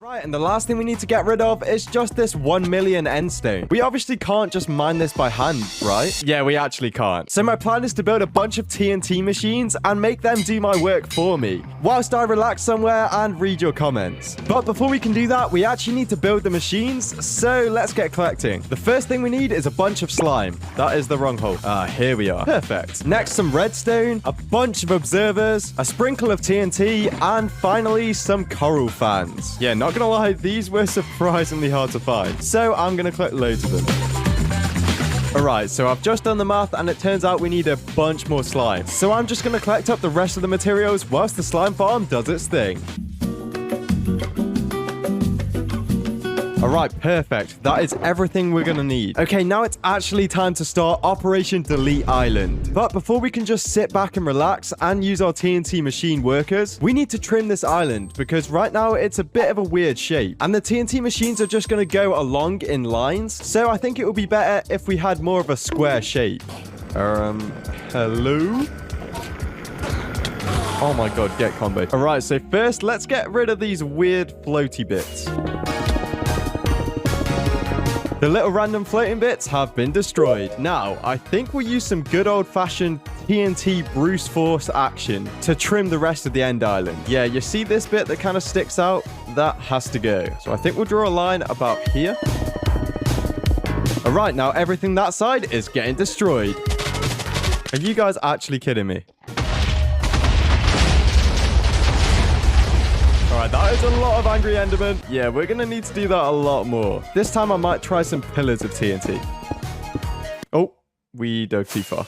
Right, and the last thing we need to get rid of is just this 1 million end stone. We obviously can't just mine this by hand, right? Yeah, we actually can't. So my plan is to build a bunch of TNT machines and make them do my work for me, whilst I relax somewhere and read your comments. But before we can do that, we actually need to build the machines, so let's get collecting. The first thing we need is a bunch of slime. That is the wrong hole. Here we are. Perfect. Next, some redstone, a bunch of observers, a sprinkle of TNT, and finally, some coral fans. Yeah, not gonna lie, these were surprisingly hard to find. So I'm gonna collect loads of them. Alright, so I've just done the math and it turns out we need a bunch more slime. So I'm just gonna collect up the rest of the materials whilst the slime farm does its thing. Alright, perfect. That is everything we're gonna need. Okay, now it's actually time to start Operation Delete Island. But before we can just sit back and relax and use our TNT machine workers, we need to trim this island because right now it's a bit of a weird shape. And the TNT machines are just gonna go along in lines. So I think it would be better if we had more of a square shape. Hello? Oh my god, get combo. Alright, so first let's get rid of these weird floaty bits. The little random floating bits have been destroyed. Now, I think we'll use some good old-fashioned TNT Bruce Force action to trim the rest of the end island. Yeah, you see this bit that kind of sticks out? That has to go. So I think we'll draw a line about here. All right, now everything that side is getting destroyed. Are you guys actually kidding me? Alright, that is a lot of angry Enderman. Yeah, we're going to need to do that a lot more. This time I might try some pillars of TNT. Oh, we dove too far.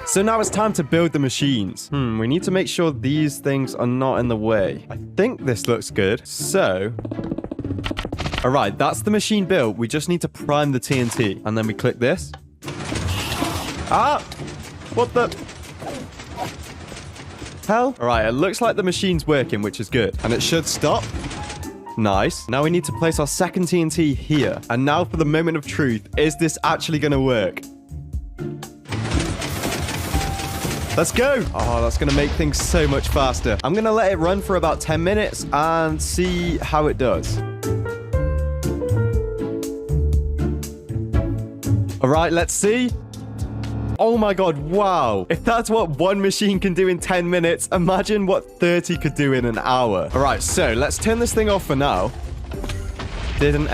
So now it's time to build the machines. We need to make sure these things are not in the way. I think this looks good. So, all right, that's the machine built. We just need to prime the TNT. And then we click this. Ah, what the hell? All right, it looks like the machine's working, which is good. And it should stop. Nice. Now we need to place our second TNT here. And now for the moment of truth. Is this actually going to work? Let's go. Oh, that's going to make things so much faster. I'm going to let it run for about 10 minutes and see how it does. All right, let's see. Oh my god, wow. If that's what one machine can do in 10 minutes, imagine what 30 could do in an hour. All right, so let's turn this thing off for now. Didn't